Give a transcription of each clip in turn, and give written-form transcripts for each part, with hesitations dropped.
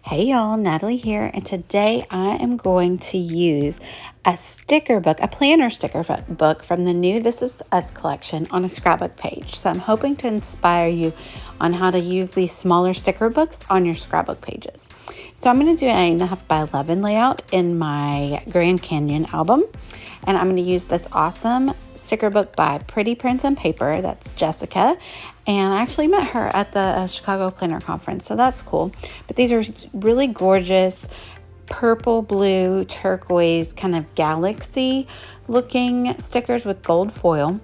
Hey y'all, Natalie here, and today I am going to use a sticker book, a planner sticker book from the new This Is Us collection on a scrapbook page. So I'm hoping to inspire you on how to use these smaller sticker books on your scrapbook pages. So I'm going to do an 8.5 by 11 layout in my Grand Canyon album, and I'm going to use this awesome sticker book by Pretty Prints and Paper. That's Jessica. And I actually met her at the Chicago Planner Conference, so that's cool. But these are really gorgeous purple, blue, turquoise, kind of galaxy looking stickers with gold foil.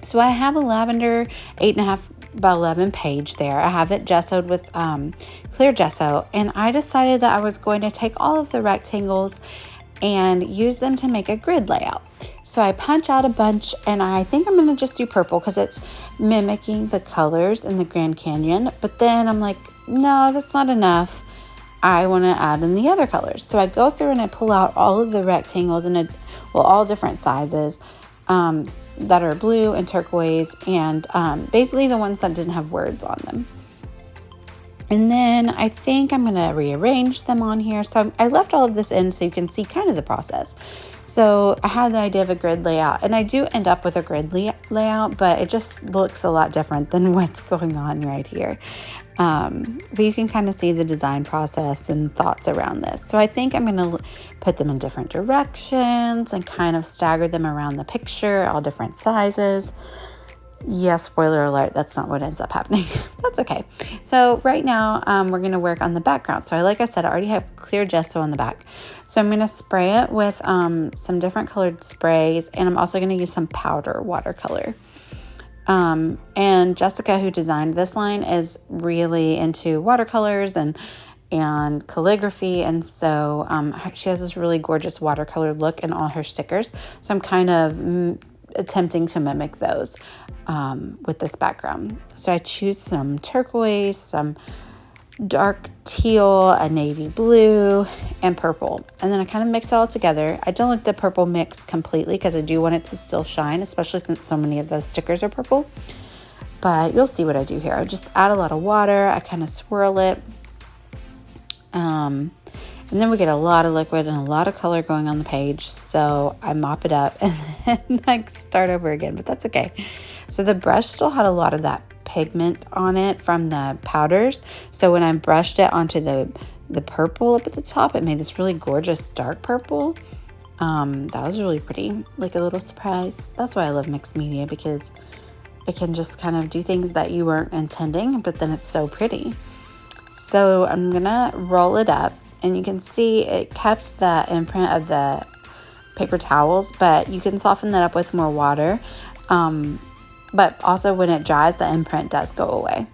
So I have a lavender 8.5 by 11 page there. I have it gessoed with clear gesso, and I decided that I was going to take all of the rectangles and use them to make a grid layout. So I punch out a bunch, and I think I'm going to just do purple because it's mimicking the colors in the Grand Canyon. But then I'm like, no, that's not enough. I want to add in the other colors. So I go through and I pull out all of the rectangles in all different sizes that are blue and turquoise, and basically the ones that didn't have words on them. And then I think I'm going to rearrange them on here. So I left all of this in so you can see kind of the process. So I had the idea of a grid layout, and I do end up with a grid layout, but it just looks a lot different than what's going on right here. But you can kind of see the design process and thoughts around this. So I think I'm going to put them in different directions and kind of stagger them around the picture, all different sizes. Yeah, spoiler alert, that's not what ends up happening. That's okay. So right now, we're going to work on the background. So like I said, I already have clear gesso on the back. So I'm going to spray it with some different colored sprays, and I'm also going to use some powder watercolor. And Jessica, who designed this line, is really into watercolors and calligraphy, and so she has this really gorgeous watercolor look in all her stickers. So I'm kind of attempting to mimic those with this background. So I choose some turquoise, some dark teal, a navy blue, and purple. And then I kind of mix it all together. I don't let the purple mix completely because I do want it to still shine, especially since so many of those stickers are purple. But you'll see what I do here. I just add a lot of water. I kind of swirl it. And then we get a lot of liquid and a lot of color going on the page. So I mop it up and then I start over again, but that's okay. So the brush still had a lot of that pigment on it from the powders. So when I brushed it onto the purple up at the top, it made this really gorgeous dark purple. That was really pretty, like a little surprise. That's why I love mixed media, because it can just kind of do things that you weren't intending, but then it's so pretty. So I'm gonna roll it up, and you can see it kept the imprint of the paper towels, but you can soften that up with more water. But also when it dries, the imprint does go away.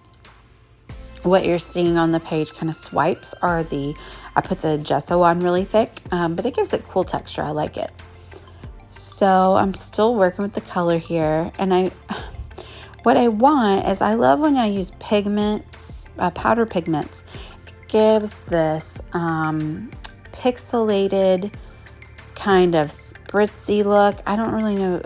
What you're seeing on the page kind of swipes are I put the gesso on really thick, but it gives it cool texture. I like it. So I'm still working with the color here, and what I want is, I love when I use pigments, powder pigments. It gives this pixelated kind of spritzy look. I don't really know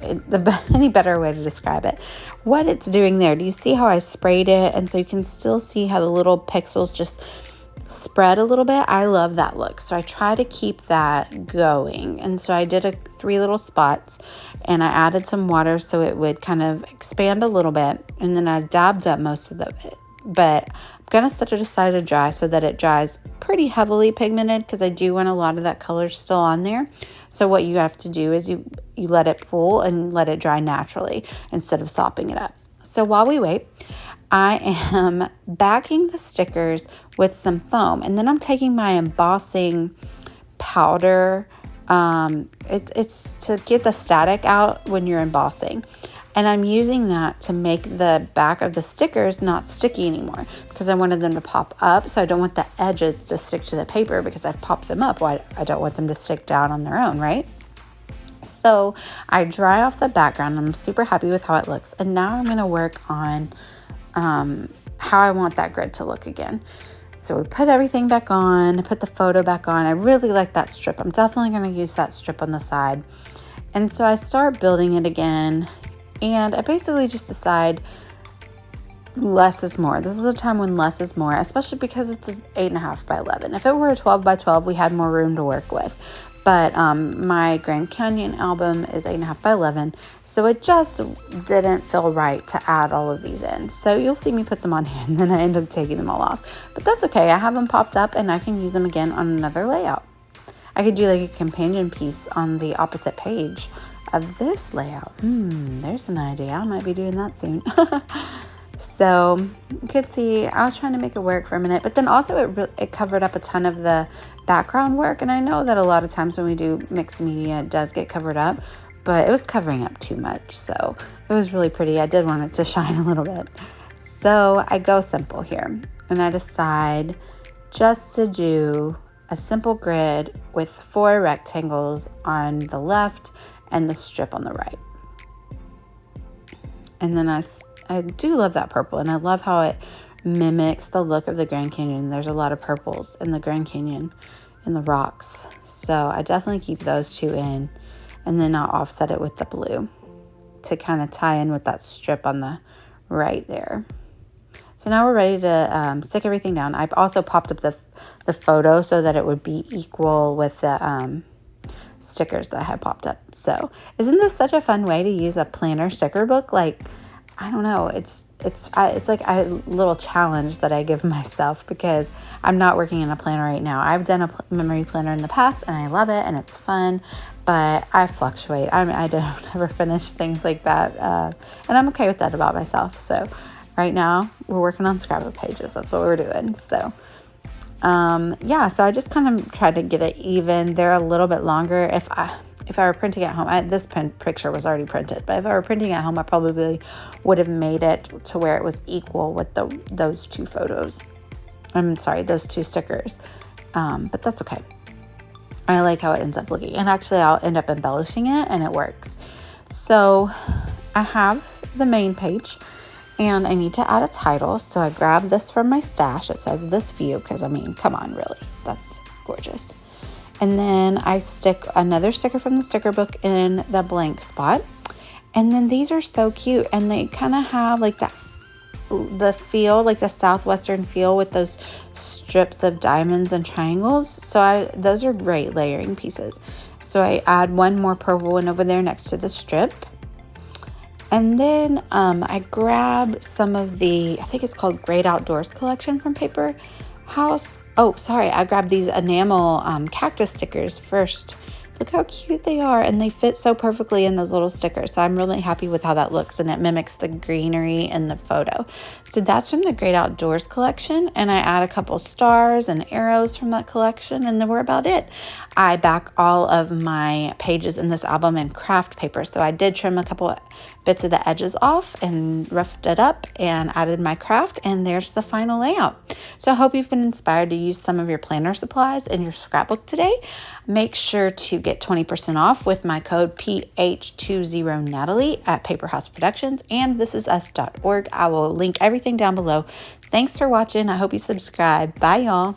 any better way to describe it. What it's doing there, do you see how I sprayed it? And so you can still see how the little pixels just spread a little bit. I love that look. So I try to keep that going. And so I did 3 little spots, and I added some water so it would kind of expand a little bit. And then I dabbed up most of it. But I'm going to set it aside to dry so that it dries pretty heavily pigmented, because I do want a lot of that color still on there. So what you have to do is you let it pool and let it dry naturally instead of sopping it up. So while we wait, I am backing the stickers with some foam, and then I'm taking my embossing powder. It's to get the static out when you're embossing. And I'm using that to make the back of the stickers not sticky anymore, because I wanted them to pop up. So I don't want the edges to stick to the paper because I've popped them up. Well, I don't want them to stick down on their own, right? So I dry off the background. I'm super happy with how it looks. And now I'm going to work on how I want that grid to look again. So we put everything back on, put the photo back on. I really like that strip. I'm definitely going to use that strip on the side. And so I start building it again. And I basically just decide less is more. This is a time when less is more, especially because it's 8.5 by 11. If it were a 12 by 12, we had more room to work with. But my Grand Canyon album is 8.5 by 11, so it just didn't feel right to add all of these in. So you'll see me put them on here, and then I end up taking them all off. But that's okay. I have them popped up, and I can use them again on another layout. I could do like a companion piece on the opposite page of this layout. There's an idea. I might be doing that soon. So you could see I was trying to make it work for a minute, but then also it covered up a ton of the background work. And I know that a lot of times when we do mixed media, it does get covered up, but it was covering up too much. So it was really pretty. I did want it to shine a little bit. So I go simple here, and I decide just to do a simple grid with 4 rectangles on the left and the strip on the right. And then I do love that purple, and I love how it mimics the look of the Grand Canyon. There's a lot of purples in the Grand Canyon in the rocks. So I definitely keep those 2 in, and then I'll offset it with the blue to kind of tie in with that strip on the right there. So now we're ready to stick everything down. I've also popped up the photo so that it would be equal with the stickers that I had popped up. So isn't this such a fun way to use a planner sticker book? Like, I don't know, it's like a little challenge that I give myself because I'm not working in a planner right now. I've done a memory planner in the past, and I love it, and it's fun, but I fluctuate. I don't ever finish things like that, and I'm okay with that about myself. So right now we're working on scrapbook pages. That's what we're doing. So yeah, so I just kind of tried to get it even. They're a little bit longer. If I were printing at home, this picture was already printed, but if I were printing at home, I probably would have made it to where it was equal with those 2 photos. I'm sorry, those 2 stickers. But that's okay. I like how it ends up looking. And actually, I'll end up embellishing it, and it works. So I have the main page, and I need to add a title. So I grab this from my stash. It says This View, because, I mean, come on, really. That's gorgeous. And then I stick another sticker from the sticker book in the blank spot. And then these are so cute, and they kind of have like the feel, like the southwestern feel with those strips of diamonds and triangles. So those are great layering pieces. So I add one more purple one over there next to the strip. And then I grab some of I think it's called Great Outdoors collection from Paper House. Oh, sorry, I grabbed these enamel cactus stickers first. Look how cute they are, and they fit so perfectly in those little stickers. So I'm really happy with how that looks, and it mimics the greenery in the photo. So that's from the Great Outdoors collection, and I add a couple stars and arrows from that collection, and then we're about it. I back all of my pages in this album in craft paper, so I did trim a couple bits of the edges off and roughed it up and added my craft, and there's the final layout. So I hope you've been inspired to use some of your planner supplies in your scrapbook today. Make sure to get 20% off with my code PH20Natalie at Paper House Productions and thisisus.org. I will link everything down below. Thanks for watching. I hope you subscribe. Bye, y'all.